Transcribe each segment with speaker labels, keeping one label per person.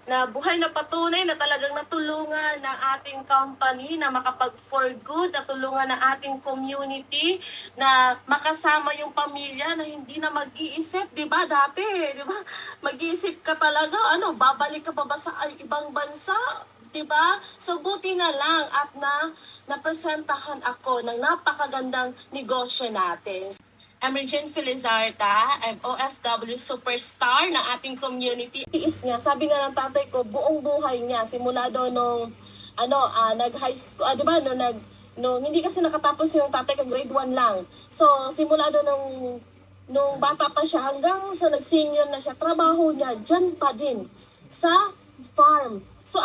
Speaker 1: na buhay na patunay na talagang natulungan ng ating company na makapag-for good, natulungan ng ating community na makasama yung pamilya na hindi na mag-iisip, di ba? Dati, di ba? Mag-iisip ka talaga, babalik ka pa ba sa ibang bansa? Diba? So, buti na lang at napresentahan ako ng napakagandang negosyo natin. I'm Regine Felizarda. I'm OFW superstar ng ating community. Tiis niya, sabi nga ng tatay ko, buong buhay niya, simula doon nung, nag-high school, di ba, hindi kasi nakatapos yung tatay ko, grade 1 lang. So, simula doon nung bata pa siya, hanggang sa nag-senior na siya, trabaho niya, dyan pa din, sa farm. So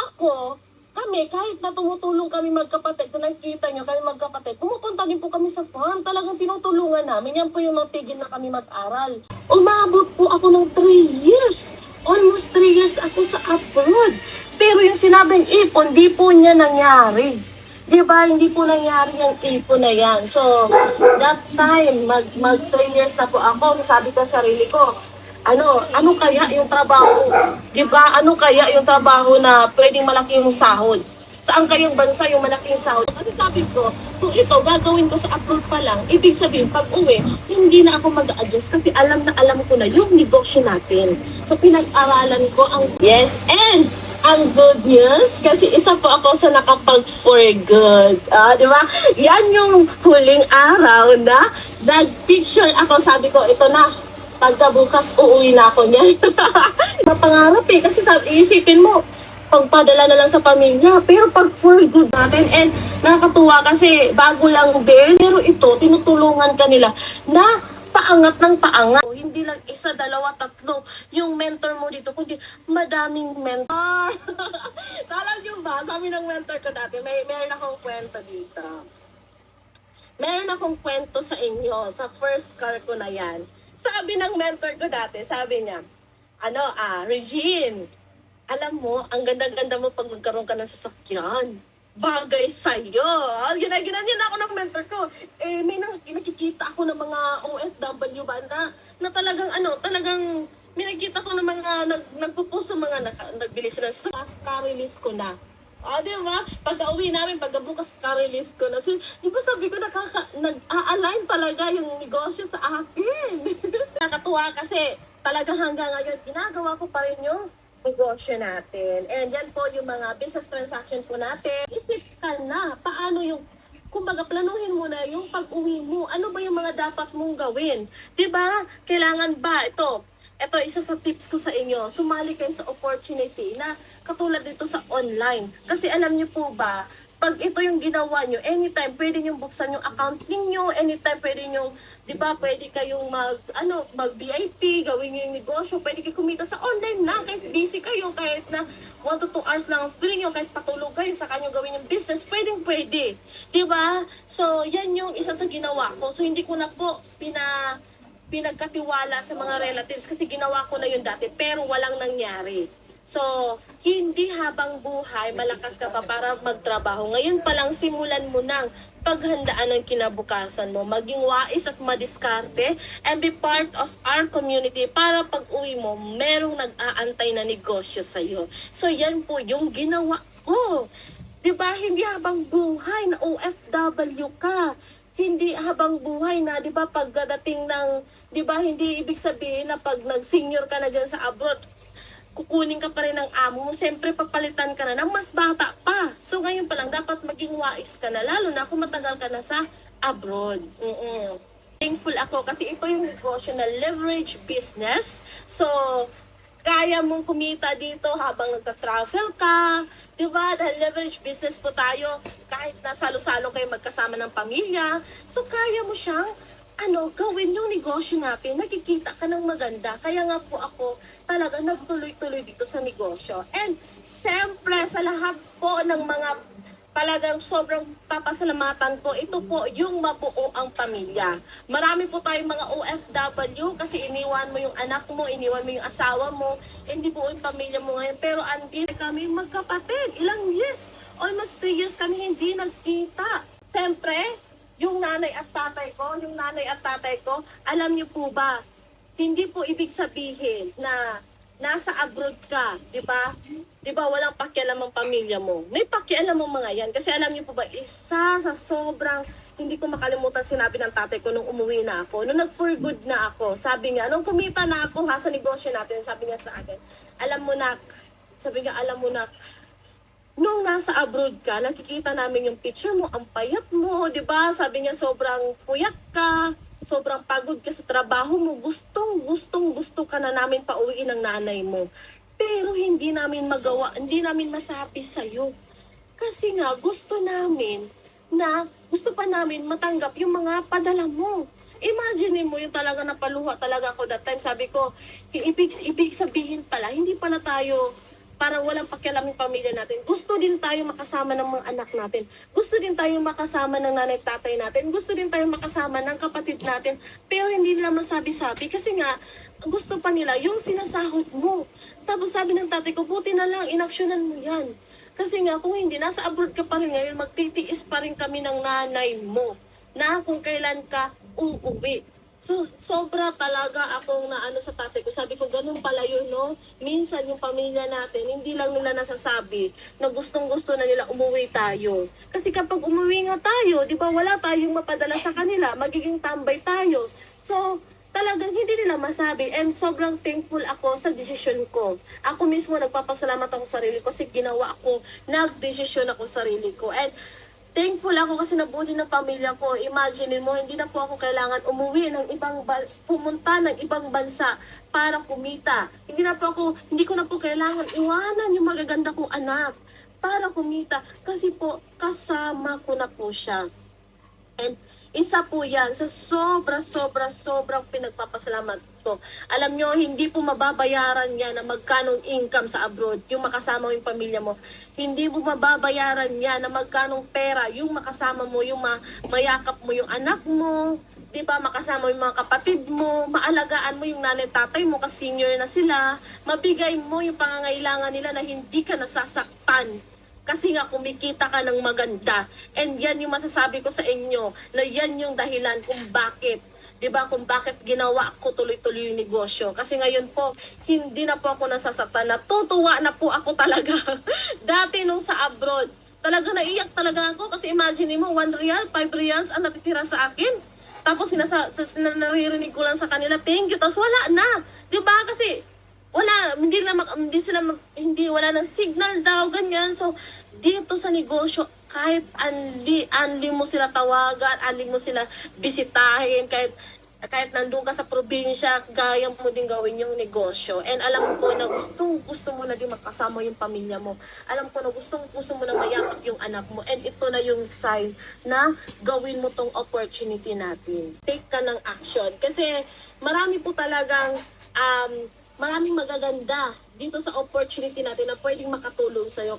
Speaker 1: kami, kahit na tumutulong kami magkapatid, kung nakikita nyo kami magkapatid, pumupunta din po kami sa farm. Talagang tinutulungan namin. Yan po yung natigil na kami mag-aral. Umabot po ako ng 3 years. Almost 3 years ako sa abroad. Pero yung sinabing ipon, di po niya nangyari. Di ba? Hindi po nangyari yung ipon na yan. So, that time, mag 3 years na po ako. So, sabi ko sa sarili ko, ano kaya yung trabaho? Di ba? Ano kaya yung trabaho na pwedeng malaki yung sahod? Saan kayong bansa yung malaking sahod? Kasi sabi ko, kung ito gagawin ko sa abroad pa lang, ibig sabihin, pag uwi, hindi na ako mag-adjust kasi alam ko na yung negosyo natin. So, pinag-aralan ko ang yes, and ang good news, kasi isa po ako sa nakapag-for good. Di ba? Yan yung huling araw na nag-picture ako. Sabi ko, ito na, pagkabukas, uuwi na ako niyan. Mapangarap kasi isipin mo, pagpadala na lang sa pamilya. Pero pag for good natin, and nakakatuwa kasi bago lang din, pero ito, tinutulungan ka nila na paangat ng paangat. Hindi lang isa, dalawa, tatlo yung mentor mo dito, kundi madaming mentor. So, alam nyo ba, sabi ng mentor ko dati, meron akong kwento dito. Meron akong kwento sa inyo, sa first car ko na yan. Sabi ng mentor ko dati, sabi niya, Regine, alam mo, ang ganda-ganda mo pag magkaroon ka ng sasakyan. Bagay sa'yo. Ginagyan ako ng mentor ko. May nakikita ako ng mga OFW ba na talagang may nakikita ko ng mga nagpo-post sa mga nagbili sila sa car-release ko na. Di ba? Pag-uwi namin, pagbukas car-release ko na. So, di ba sabi ko, nag-a-align talaga yung negosyo sa akin. Nakatuwa kasi talaga hanggang ngayon, ginagawa ko pa rin yung negosyo natin. And yan po yung mga business transaction po natin. Isip ka na, paano yung kumbaga, planuhin mo na yung pag-uwi mo. Ano ba yung mga dapat mong gawin? Di ba? Kailangan ba ito, isa sa tips ko sa inyo, sumali kayo sa opportunity na katulad dito sa online. Kasi alam niyo po ba, pag ito yung ginawa nyo, anytime pwede nyo buksan yung account ninyo, anytime pwede nyo, di ba, pwede kayong mag-VIP, gawin nyo yung negosyo, pwede kayo kumita sa online lang, kahit busy kayo, kahit na 1 to 2 hours lang ang free nyo, kahit patulog kayo sa kanyo gawin yung business, pwede. Di ba? So, yan yung isa sa ginawa ko. So, hindi ko na po pinagkatiwala sa mga relatives kasi ginawa ko na yun dati pero walang nangyari. So, hindi habang buhay, malakas ka pa para magtrabaho. Ngayon pa lang simulan mo ng paghandaan ng kinabukasan mo. Maging wais at madiskarte and be part of our community para pag uwi mo, merong nag-aantay na negosyo sa'yo. So, yan po yung ginawa ko. Diba, hindi habang buhay na OFW ka. Hindi habang buhay na, di ba, pagdating ng, di ba, hindi ibig sabihin na pag nag-senior ka na dyan sa abroad, kukunin ka pa rin ng amo mo, siyempre papalitan ka na ng mas bata pa. So ngayon pa lang, dapat maging wais ka na, lalo na kung matagal ka na sa abroad. Thankful ako kasi ito yung negosyo na leverage business. So, kaya mong kumita dito habang nagta-travel ka, di ba? Dahil leverage business po tayo, kahit na salo-salo kayo magkasama ng pamilya, so kaya mo siyang gawin yung negosyo natin, nakikita ka ng maganda. Kaya nga po ako talaga nagtuloy-tuloy dito sa negosyo. And siyempre sa lahat po ng mga talagang sobrang papasalamatan ko, ito po yung mabuo ang pamilya. Marami po tayong mga OFW kasi iniwan mo yung anak mo, iniwan mo yung asawa mo, hindi buo yung pamilya mo ngayon. Pero andito kami magkapatid, ilang years, almost 3 years kami hindi nagkita. Siyempre, yung nanay at tatay ko, alam niyo po ba, hindi po ibig sabihin na nasa abroad ka, di ba? Di ba walang pakialam ang pamilya mo? May pakialam ang mga yan. Kasi alam niyo po ba, isa sa sobrang, hindi ko makalimutan sinabi ng tatay ko nung umuwi na ako, nung nag-for good na ako, sabi nga, nung kumita na ako ha, sa negosyo natin, sabi niya sa akin, alam mo na, sabi nga, alam mo na, nung nasa abroad ka, nakikita namin yung picture mo, ang payat mo, di ba? Sabi niya, sobrang puyat ka, sobrang pagod ka sa trabaho mo, gusto ka na namin pauwiin ng nanay mo. Pero hindi namin magawa, hindi namin masabi sa'yo. Kasi nga, gusto pa namin matanggap yung mga padala mo. Imagine mo yung talaga napaluha talaga ako that time. Sabi ko, ibig sabihin pala, hindi pala tayo parang walang pakialam yung pamilya natin. Gusto din tayo makasama ng mga anak natin. Gusto din tayo makasama ng nanay at tatay natin. Gusto din tayo makasama ng kapatid natin. Pero hindi nila masabi-sabi kasi nga, gusto pa nila yung sinasahod mo. Tapos sabi ng tatay ko, buti na lang, inaksyonan mo yan. Kasi nga, kung hindi, nasa abroad ka pa rin ngayon, magtitiis pa rin kami ng nanay mo na kung kailan ka uuwi. So, sobra talaga akong naano sa tatay ko. Sabi ko, ganun pala yun, no? Minsan yung pamilya natin, hindi lang nila nasasabi na gustong-gusto na nila umuwi tayo. Kasi kapag umuwi nga tayo, di ba, wala tayong mapadala sa kanila, magiging tambay tayo. So, talagang hindi nila masabi. And sobrang thankful ako sa desisyon ko. Ako mismo nagpapasalamat ako sa sarili ko kasi ginawa ko, nagdesisyon ako sa sarili ko. And thankful ako kasi nabuti ng pamilya ko. Imagine mo, hindi na po ako kailangan umuwi ng pumunta ng ibang bansa para kumita. Hindi ko na po kailangan iwanan yung magaganda kong anak para kumita. Kasi po, kasama ko na po siya. And isa po yan sa sobrang pinagpapasalamat ko. Alam nyo, hindi po mababayaran yan na magkanong income sa abroad, yung makasama mo yung pamilya mo. Hindi po mababayaran yan na magkanong pera, yung makasama mo, yung mayakap mo yung anak mo, di ba, makasama mo yung mga kapatid mo, maalagaan mo yung nanay tatay mo kasi senior na sila, mabigay mo yung pangangailangan nila na hindi ka nasasaktan. Kasi nga kumikita ka ng maganda. And yan yung masasabi ko sa inyo na yan yung dahilan kung bakit. 'Di ba? Kung bakit ginawa ko tuloy-tuloy yung negosyo. Kasi ngayon po, hindi na po ako nasasaktan. Natutuwa na po ako talaga. Dati nung sa abroad, talaga naiyak talaga ako. Kasi imagine mo, 1 real, 5 reals ang natitira sa akin. Tapos naririnig ko lang sa kanila, thank you. Tapos wala na. 'Di ba? Kasi wala wala nang signal daw ganyan. So dito sa negosyo, kahit anli mo sila tawagan, anli mo sila bisitahin, kahit nandun ka sa probinsya, gaya mo din gawin yung negosyo. And alam ko na gusto mo na din makasama yung pamilya mo. Alam ko na gusto mo na mayakap yung anak mo. And ito na yung sign na gawin mo tong opportunity natin. Take ka ng action. Kasi marami po talagang maraming magaganda dito sa opportunity natin na pwedeng makatulong sa'yo.